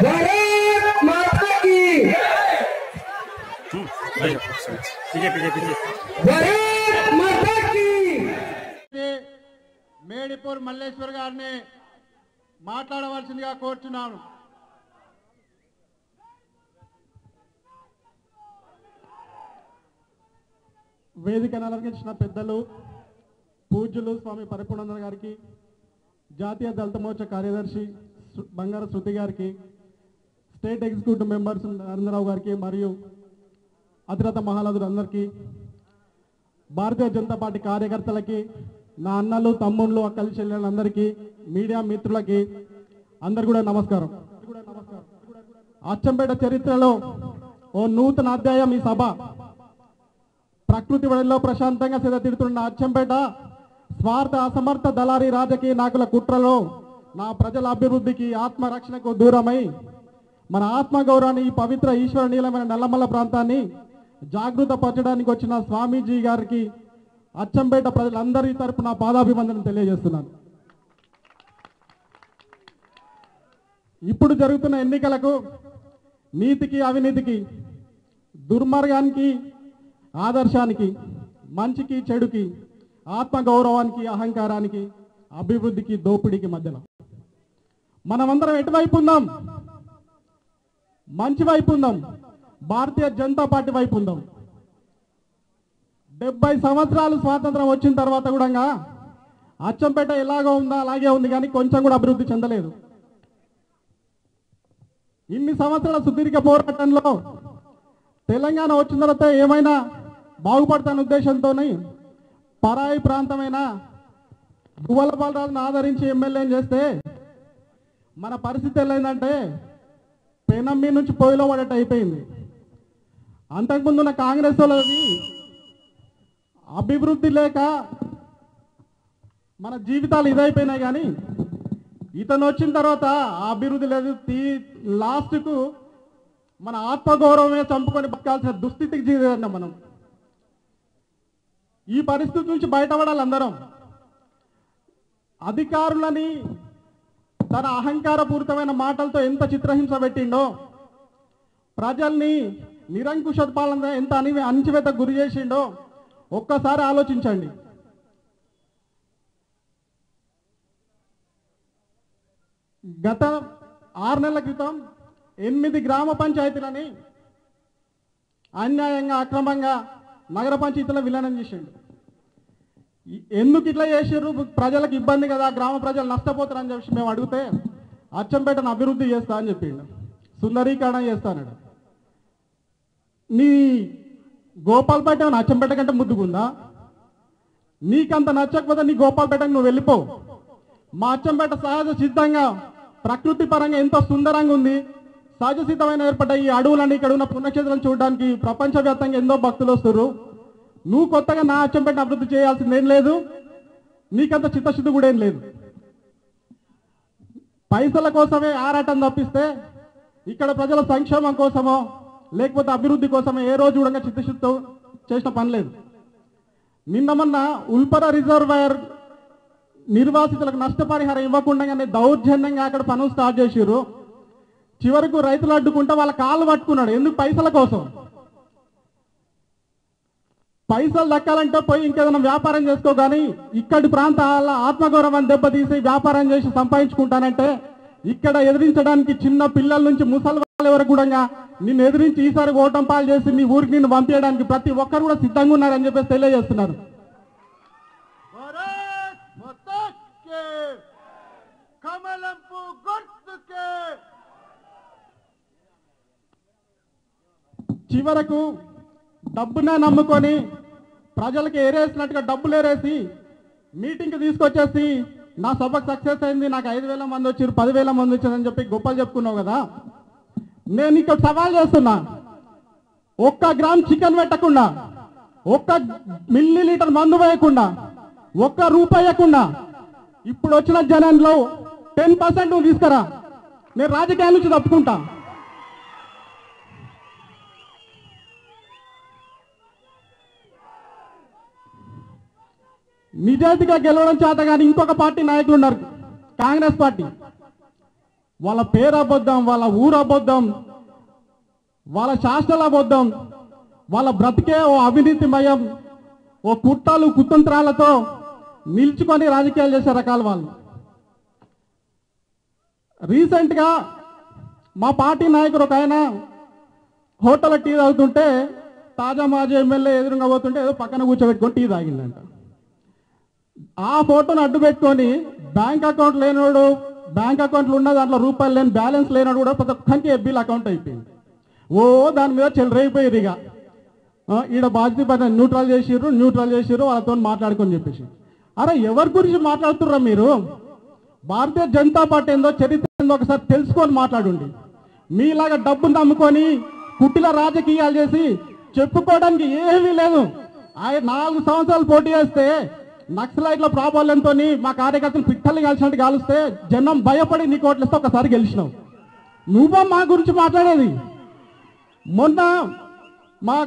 भारत माता की भारत माता की మేడిపూర్ మల్లేశ్వర్ గారిని మాట్లాడవలసిందిగా కోరుచున్నాను. వేదికను అలంకరించిన పెద్దలు పూజ్యులు స్వామి పరిపూర్ణానంద గారికి, జాతీయ దళిత మోర్చా కార్యదర్శి బంగారు శృతి గారికి, స్టేట్ ఎగ్జిక్యూటివ్ మెంబర్స్ నరేంద్రరావు గారికి మరియు అతిరథ మహారాజులందరికీ, భారతీయ జనతా పార్టీ కార్యకర్తలకి, నా అన్నలు తమ్ముళ్ళు అక్కలు చెల్లెళ్ళందరికీ, మీడియా మిత్రులకి అందరు కూడా నమస్కారం. అచ్చంపేట చరిత్రలో ఓ నూతన అధ్యాయం ఈ సభ. ప్రకృతి వడిలో ప్రశాంతంగా సిద్ధతిడుతున్న అచ్చంపేట స్వార్థ అసమర్థ దళారీ రాజకీయ నాయకుల కుట్రలో నా ప్రజల అభివృద్ధికి ఆత్మరక్షణకు దూరమై మన ఆత్మగౌరవాన్ని ఈ పవిత్ర ఈశ్వర నీలమైన నల్లమల్ల ప్రాంతాన్ని జాగృత పరచడానికి వచ్చిన స్వామీజీ గారికి అచ్చంపేట ప్రజలందరి తరపున పాదాభివందనం తెలియజేస్తున్నాను. ఇప్పుడు జరుగుతున్న ఎన్నికలకు నీతికి అవినీతికి, దుర్మార్గానికి ఆదర్శానికి, మంచికి చెడుకి, ఆత్మగౌరవానికి అహంకారానికి, అభివృద్ధికి దోపిడీకి మధ్యలో మనమందరం ఎటువైపు ఉందాం? మంచి వైపు ఉందాం. భారతీయ జనతా పార్టీ వైపు ఉందాం. 70 సంవత్సరాలు స్వాతంత్రం వచ్చిన తర్వాత కూడా అచ్చంపేట ఎలాగో ఉందా అలాగే ఉంది, కానీ కొంచెం కూడా అభివృద్ధి చెందలేదు. ఇన్ని సంవత్సరాల సుదీర్ఘ పోరాటంలో తెలంగాణ వచ్చిన తర్వాత ఏమైనా బాగుపడతాన ఉద్దేశంతో పరాయి ప్రాంతమైన గువ్వల బాలరాజును ఆదరించి ఎమ్మెల్యేని చేస్తే మన పరిస్థితి ఏంటంటే పెనం మీద నుంచి పొయ్యిలో పడేట అయిపోయింది. అంతకుముందు ఉన్న కాంగ్రెస్ వాళ్ళది అభివృద్ధి లేక మన జీవితాలు ఇదైపోయినాయి, కానీ ఇతను వచ్చిన తర్వాత ఆ అభివృద్ధి లేదు. లాస్ట్కు మన ఆత్మగౌరవమే చంపుకొని బతకాల్సిన దుస్థితికి చేరాం మనం. ఈ పరిస్థితి నుంచి బయటపడాలి అందరం. అధికారులని తన అహంకారపూరితమైన మాటలతో ఎంత చిత్రహింస పెట్టిండో, ప్రజల్ని నిరంకుశ పాలన ఎంత అణచివేత గురి చేసిండో ఒక్కసారి ఆలోచించండి. గత 6 నెలల క్రితం 8 గ్రామ పంచాయతీలని అన్యాయంగా అక్రమంగా నగర పంచాయతీలో విలీనం చేసిండు. ఎందుకు ఇట్లా చేసారు? ప్రజలకు ఇబ్బంది కదా, గ్రామ ప్రజలు నష్టపోతారని చెప్పి మేము అడిగితే అచ్చంపేటను అభివృద్ధి చేస్తా అని చెప్పిండు, సుందరీకరణ చేస్తానడు. నీ గోపాల్పేట ఏమైనా అచ్చంపేట కంటే ముద్దుగుందా? నీకంత నచ్చకపోతే నీ గోపాల్పేటకు నువ్వు వెళ్ళిపో. మా అచ్చంపేట సహజ సిద్ధంగా ప్రకృతి పరంగా ఎంతో సుందరంగా ఉంది. సహజ సిద్ధమైన ఏర్పడ్డ ఈ అడవులని, ఇక్కడ ఉన్న పుణ్యక్షేత్రాలను చూడడానికి ప్రపంచవ్యాప్తంగా ఎంతో భక్తులు వస్తారు. నువ్వు కొత్తగా నా అచ్చంపేట అభివృద్ధి చేయాల్సిందేం లేదు, నీకంత చిత్తశుద్ధి కూడా ఏం లేదు. పైసల కోసమే ఆరాటం తప్పిస్తే ఇక్కడ ప్రజల సంక్షేమం కోసమో లేకపోతే అభివృద్ధి కోసమో ఏ రోజు కూడా చిత్తశుద్ధితో చేసిన పని లేదు. నిన్న మొన్న ఉల్పర రిజర్వాయర్ నిర్వాసితులకు నష్టపరిహారం ఇవ్వకుండానే దౌర్జన్యంగా అక్కడ పనులు స్టార్ట్ చేసిర్రు. చివరకు రైతులు అడ్డుకుంటే వాళ్ళ కాళ్ళు పట్టుకున్నాడు. ఎందుకు? పైసల కోసం. పైసలు దక్కాలంటే పోయి ఇంకేదైనా వ్యాపారం చేసుకో, కానీ ఇక్కడి ప్రాంతాల ఆత్మగౌరవాన్ని దెబ్బతీసి వ్యాపారం చేసి సంపాదించుకుంటానంటే ఇక్కడ ఎదిరించడానికి చిన్న పిల్లల నుంచి ముసలి వాళ్ళ వరకు కూడా నిన్ను ఎదిరించి ఈసారి ఓటం పాలు చేసి నీ ఊరికి నిన్ను పంపించడానికి ప్రతి ఒక్కరు కూడా సిద్ధంగా ఉన్నారని చెప్పేసి తెలియజేస్తున్నారు. చివరకు డబ్బునే నమ్ముకొని ప్రజలకు ఏరేసినట్టుగా డబ్బులు ఏరేసి మీటింగ్కి తీసుకొచ్చేసి నా సభకు సక్సెస్ అయింది, నాకు 5,000 మంది వచ్చారు, 10,000 మంది వచ్చారని చెప్పి గొప్పలు చెప్పుకున్నావు కదా. నేను ఇక్కడ సవాల్ చేస్తున్నా, ఒక్క గ్రామ్ చికెన్ పెట్టకుండా, ఒక్క మిల్లీలీటర్ మందు వేయకుండా, ఒక్క రూపాయి వేయకుండా ఇప్పుడు వచ్చిన జనంలో 10% నువ్వు తీసుకురా, నేను రాజకీయాల నుంచి తప్పుకుంటా. నిజాయితీగా గెలవడం చేత కానీ ఇంకొక పార్టీ నాయకులు ఉన్నారు, కాంగ్రెస్ పార్టీ. వాళ్ళ పేరు అబద్ధం, వాళ్ళ ఊరు అబద్ధం, వాళ్ళ శాస్త్రాల అబద్ధం, వాళ్ళ బ్రతికే ఓ అవినీతిమయం, ఓ కుట్రలు కుతంత్రాలతో నిల్చుకొని రాజకీయాలు చేసే రకాల వాళ్ళు. రీసెంట్గా మా పార్టీ నాయకుడు ఒక ఆయన హోటల్లో టీ తాగుతుంటే తాజా మాజీ ఎమ్మెల్యే ఎదురుగా పోతుంటే ఏదో పక్కన కూర్చోబెట్టుకొని టీ తాగిందంట. ఆ ఫోటోను అడ్డు పెట్టుకొని బ్యాంక్ అకౌంట్ లేనివాడు, బ్యాంక్ అకౌంట్లు ఉన్న దాంట్లో రూపాయలు లేని బ్యాలెన్స్ లేనివాడు కూడా ప్రతి ఒక్కరికి ఎఫ్బీల అకౌంట్ అయిపోయింది. ఓ దాని మీద చెలరైపోయారు. ఇక ఈడ బాధ్యత న్యూట్రల్ చేసిర్రు వాళ్ళతో మాట్లాడుకొని చెప్పేసి. అరే ఎవరి గురించి మాట్లాడుతుర్రా మీరు? భారతీయ జనతా పార్టీ ఏందో చరిత్ర ఏందో ఒకసారి తెలుసుకొని మాట్లాడండి. మీలాగా డబ్బును నమ్ముకొని కుట్టిల రాజకీయాలు చేసి చెప్పుకోవడానికి ఏమీ లేదు. ఆయన 4 సంవత్సరాలు పోటీ చేస్తే నక్సలైట్ల ప్రాబల్యంతో మా కార్యకర్తలు పిట్టల్ని కలిసినట్టు కాలుస్తే జనం భయపడి నీ కోట్లిస్తే ఒకసారి గెలిచినావు. నువ్వా మా గురించి మాట్లాడేది? మొన్న మా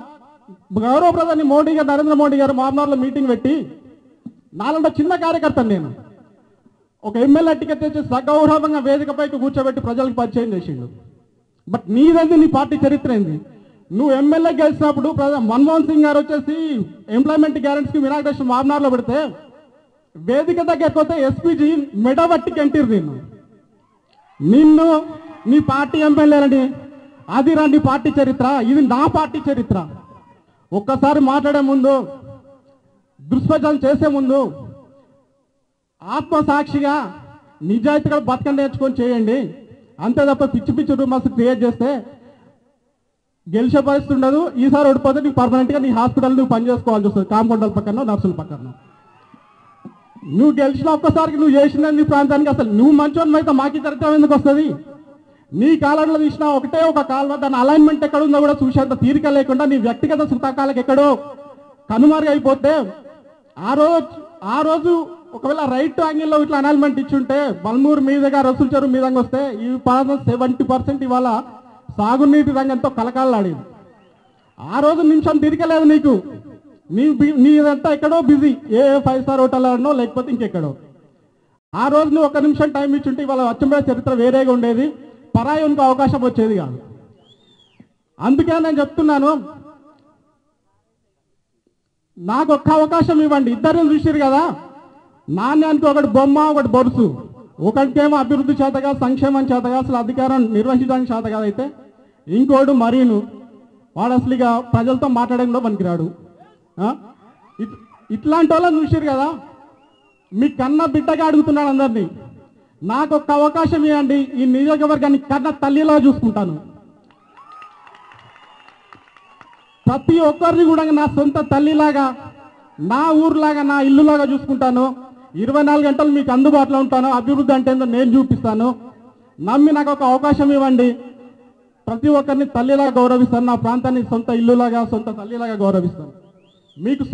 గౌరవ ప్రధాని మోడీ గారు, నరేంద్ర మోడీ గారు మామనార్లో మీటింగ్ పెట్టి నాలుగు చిన్న కార్యకర్తను నేను ఒక ఎమ్మెల్యే టికెట్ తెచ్చి సగౌరవంగా వేదికపైకి కూర్చోబెట్టి ప్రజలకు పరిచయం చేసిండు. బట్ నీదంది, నీ పార్టీ చరిత్ర ఏంది? నువ్వు ఎమ్మెల్యే గెలిచినప్పుడు మన్మోహన్ సింగ్ గారు వచ్చేసి ఎంప్లాయ్మెంట్ గ్యారెంటీకి వినాయక మామనార్లో పెడితే వేదిక దగ్గరకు వస్తే ఎస్పీజీ మెడబట్టి కంటిరు నిన్ను నీ పార్టీ ఎమ్మెల్యేలని. అది రా నీ పార్టీ చరిత్ర, ఇది నా పార్టీ చరిత్ర. ఒక్కసారి మాట్లాడే ముందు, దుష్ప్రచారం చేసే ముందు ఆత్మసాక్షిగా నిజాయితీగా బతకం నేర్చుకొని చేయండి. అంతే తప్ప పిచ్చి పిచ్చి రూమర్స్ క్రియేట్ చేస్తే గెలిచే పరిస్థితి ఉండదు. ఈసారి ఓడిపోతే నీకు పర్మనెంట్గా నీ హాస్పిటల్ నువ్వు పని చేసుకోవాల్సి వస్తుంది, కాంపౌండర్ పక్కన, నర్సుల పక్కన. నువ్వు గెలిచిన ఒక్కసారికి నువ్వు చేసిన నీ ప్రాంతానికి అసలు నువ్వు మంచోని అయితే మాకు చరిత్ర ఎందుకు వస్తుంది? నీ కాలంలో తీసిన ఒకటే ఒక కాలంలో దాని అలైన్మెంట్ ఎక్కడుందో కూడా చూసేంత తీరిక లేకుండా నీ వ్యక్తిగత సుతాకాలకు ఎక్కడో కనుమరుగైపోతే ఆ రోజు ఒకవేళ రైట్ యాంగిల్లో ఇట్లా అలైన్మెంట్ ఇచ్చుంటే బల్మూరు మీదుగా రసూల్ చెరువు మీదంగా వస్తే ఈ 70% ఇవాళ సాగునీటి రంగంతో కలకాలాడేది. ఆ రోజు నిమిషం తిరగలేదు నీకు. నీదంతా ఎక్కడో బిజీ, ఏ 5 స్టార్ హోటల్లోనో లేకపోతే ఇంకెక్కడో. ఆ రోజు నువ్వు 1 నిమిషం టైం ఇచ్చుంటే ఇవాళ అచ్చంపేట చరిత్ర వేరేగా ఉండేది, పరాయి ఇంకో అవకాశం వచ్చేది కాదు. అందుకే నేను చెప్తున్నాను, నాకు ఒక్క అవకాశం ఇవ్వండి. ఇద్దరు చూసిరు కదా, నాణ్యానికి ఒకటి బొమ్మ, ఒకటి బొరుసు. ఒకటికేమో అభివృద్ధి చేతగా, సంక్షేమం చేతగా, అసలు అధికారం నిర్వహించడానికి చేత కాదైతే ఇంకోడు మరీను వాడు అసలు ఇక ప్రజలతో మాట్లాడడంలో పనికిరాడు. ఇట్లాంటి వాళ్ళని చూసిరు కదా, మీ కన్న బిడ్డగా అడుగుతున్నాడు అందరినీ. నాకు ఒక్క అవకాశం ఇవ్వండి, ఈ నియోజకవర్గాన్ని కన్న తల్లిలా చూసుకుంటాను. ప్రతి ఒక్కరిని కూడా నా సొంత తల్లిలాగా, నా ఊరులాగా, నా ఇల్లులాగా చూసుకుంటాను. 24 గంటలు మీకు అందుబాటులో ఉంటాను. అభివృద్ధి అంటే ఏందో నేను చూపిస్తాను. నమ్మి నాకు ఒక అవకాశం ఇవ్వండి. ప్రతి ఒక్కరిని తల్లిలాగా గౌరవిస్తాను. నా ప్రాంతాన్ని సొంత ఇల్లులాగా, సొంత తల్లిలాగా గౌరవిస్తాను. మీకు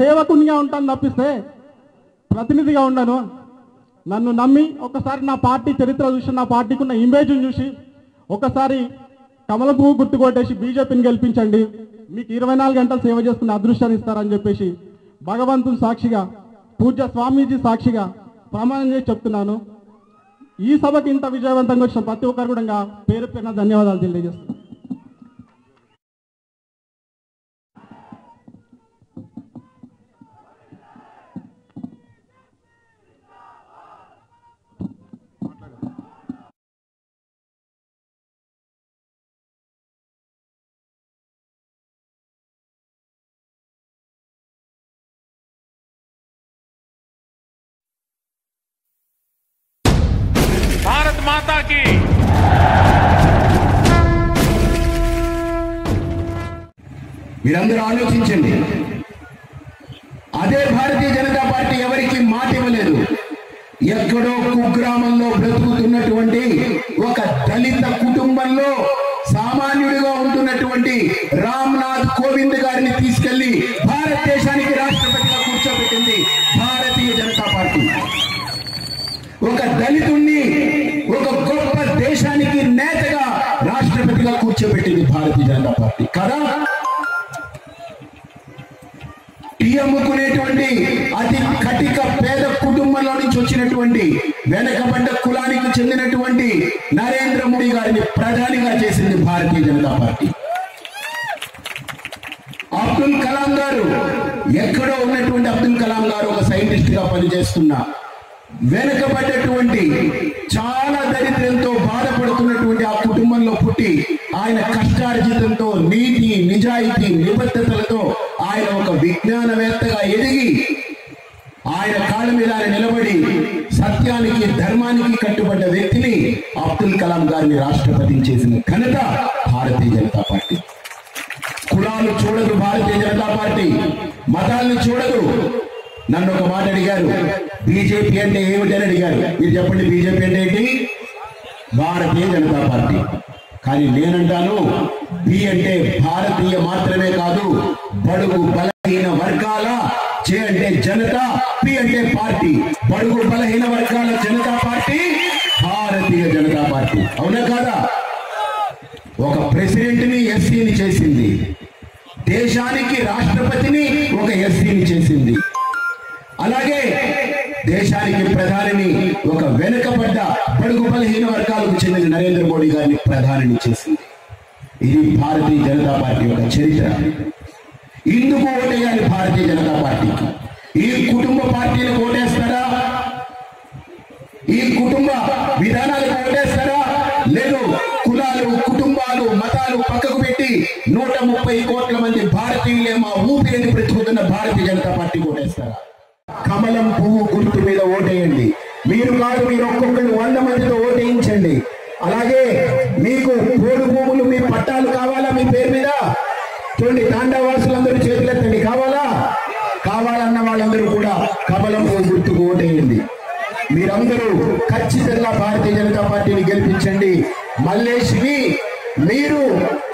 సేవకునిగా ఉంటాను తప్పిస్తే ప్రతినిధిగా ఉండను. నన్ను నమ్మి ఒకసారి నా పార్టీ చరిత్ర చూసి, నా పార్టీకి ఉన్న ఇమేజ్ని చూసి ఒకసారి కమల పువ్వు గుర్తు కొట్టేసి బీజేపీని గెలిపించండి. మీకు 24 గంటలు సేవ చేసుకునే అదృష్టాన్ని ఇస్తారని చెప్పేసి భగవంతుని సాక్షిగా, పూజ్య స్వామీజీ సాక్షిగా ప్రమాణం చేసి చెప్తున్నాను. ఈ సభకి ఇంత విజయవంతంగా వచ్చిన ప్రతి ఒక్కరు కూడా పేరు పేరున ధన్యవాదాలు తెలియజేస్తున్నాను. भारत माता की మీరందరూ ఆలోచించండి. అదే భారతీయ జనతా పార్టీ ఎవరికి మాట ఇవ్వలేదు. ఎక్కడో కుగ్రామంలో బ్రతుకుతున్నటువంటి ఒక దళిత కుటుంబంలో సామాన్యుడిగా ఉంటున్నటువంటి రామ్నాథ్ కోవింద్ గారిని తీసుకెళ్లి భారతదేశానికి రాష్ట్రపతిగా కూర్చోబెట్టింది భారతీయ జనతా పార్టీ. ఒక దళితుణ్ణి ఒక గొప్ప దేశానికి నేతగా రాష్ట్రపతిగా కూర్చోబెట్టింది భారతీయ జనతా పార్టీ కదా. టీ అమ్ముకునేటువంటి అతి కటిక పేద కుటుంబంలో నుంచి వచ్చినటువంటి వెనకబడ్డ కులానికి చెందినటువంటి నరేంద్ర మోడీ గారిని ప్రధానిగా చేసింది భారతీయ జనతా పార్టీ. అబ్దుల్ కలాం గారు, ఎక్కడో ఉన్నటువంటి అబ్దుల్ కలాం గారు ఒక సైంటిస్ట్ గా పనిచేస్తున్నా వెనకబడ్డటువంటి చాలా దరిద్రంతో బాధపడుతున్నటువంటి ఆ కుటుంబంలో పుట్టి ఆయన కష్టార్జితంతో నీతి నిజాయితీ నిబద్ధతలతో ఆయన ఒక విజ్ఞానవేత్తగా ఎదిగి ఆయన కాళ్ళ మీద ఆయన నిలబడి సత్యానికి ధర్మానికి కట్టుబడ్డ వ్యక్తిని అబ్దుల్ కలాం గారిని రాష్ట్రపతిని చేసిన ఘనత భారతీయ జనతా పార్టీ. కులాలు చూడదు భారతీయ జనతా పార్టీ, మతాలను చూడదు. నన్ను ఒక మాట అడిగారు, బీజేపీ అంటే ఏమిటని అడిగారు. మీరు చెప్పండి, బీజేపీ అంటే ఏంటి? భారతీయ జనతా పార్టీ. కానీ నేనంటాను, బి అంటే భారతీయ మాత్రమే కాదు, బడుగు బలహీన వర్గాల, జే అంటే జనతా, పి అంటే పార్టీ. బడుగు బలహీన వర్గాల జనతా పార్టీ భారతీయ జనతా పార్టీ. అవునా కాదా? ఒక ప్రెసిడెంట్ ని ఎస్సీని చేసింది, దేశానికి రాష్ట్రపతిని ఒక ఎస్సీని చేసింది, అలాగే దేశానికి ప్రధానిని ఒక వెనుకబడ్డ బడుగు బలహీన వర్గాలకు చెందిన నరేంద్ర మోడీ గారిని ప్రధానిని చేసింది. ఇది భారతీయ జనతా పార్టీ యొక్క చరిత్ర. ఇందుకు ఓటేయాలి భారతీయ జనతా పార్టీకి. ఈ కుటుంబ పార్టీలకు ఓటేస్తారా? ఈ కుటుంబ విధానాలకు ఓటేస్తారా? లేదు, కులాలు కుటుంబాలు మతాలు పక్కకు పెట్టి 130 కోట్ల మంది భారతీయులే మా ఊపిరిని బ్రతుకుతున్న భారతీయ జనతా పార్టీ ఓటేస్తారా? కమలం పువ్వు గుర్తు మీద ఓటేయండి. మీరు కాదు, మీరు ఒక్కొక్కరు 100 మందితో ఓటేయించండి. అలాగే మీకు పోడు భూములు, మీ పట్టాలు కావాలా మీ పేరు మీద? చూడండి, తాండావాసులందరూ చేతులెత్తండి. కావాలన్న వాళ్ళందరూ కూడా కమలం పువ్వు గుర్తుకు ఓటేయండి. మీరందరూ ఖచ్చితంగా భారతీయ జనతా పార్టీని గెలిపించండి. మల్లేష్ని మీరు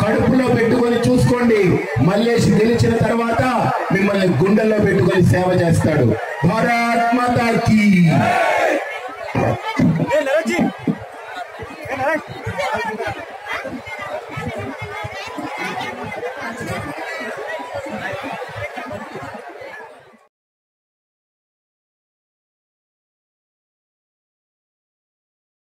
కడుపులో పెట్టుకొని చూసుకోండి. మల్లేష్ గెలిచిన తర్వాత మిమ్మల్ని గుండెల్లో పెట్టుకొని సేవ చేస్తాడు. భారత్ మాతా కీ